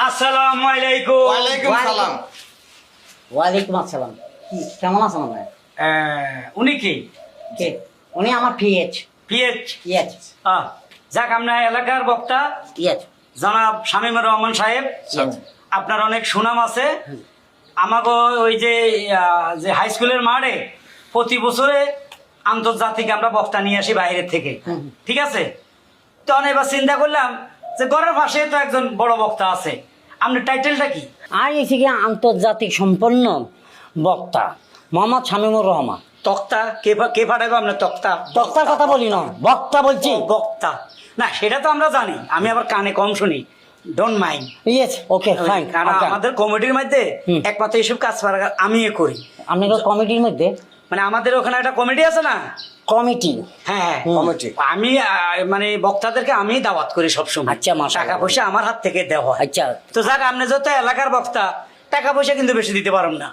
আসসালামু আলাইকুম। ওয়ালাইকুম সালাম। ওয়ালাইকুম আসসালাম। কি কেমন আছেন আপনারা? উনি কি? কে? উনি আমার পিএইচ। পিএইচ। ইয়েস যাক, আপনার এলাকার বক্তা ইয়েস জনাব শামীমুর রহমান সাহেব, ইয়েস। আপনার অনেক সুনাম আছে। আমাকে ওই যে যে হাই স্কুলের মাঠে প্রতি বছরে আন্তর্জাতিক আমরা বক্তা নিয়ে আসি বাইরের থেকে, ঠিক আছে? তো আমি এবার চিন্তা করলাম যে ঘরের পাশে তো একজন বড় বক্তা আছে, আপনার টাইটেলটা কি? আর এসে কি আন্তর্জাতিক সম্পন্ন বক্তা মোহাম্মদ শামীমুর রহমান। তক্তা কে পাঠাবো আপনার তক্তা? বক্তার কথা বলি না, বক্তা বলছি। বক্তা না, সেটা তো আমরা জানি, আমি আবার কানে কম শুনি, don't mind. Yes okay fine. কারণ আমাদের কমিটির মধ্যে একমাত্র এইসব কাজ আমি করি। আপনাদের কমিটির মধ্যে মানে আমাদের ওখানে একটা কমিটি আছে না, কমিটি। হ্যাঁ কমিটি। আমি মানে বক্তাদেরকে আমি দাওয়াত করি সবসময়। আচ্ছা, মাশাআল্লাহ। টাকা পয়সা আমার হাত থেকে দেওয়া হয়। আচ্ছা তো যাক, আপনি যত এলাকার বক্তা, টাকা পয়সা কিন্তু বেশি দিতে পারেন না।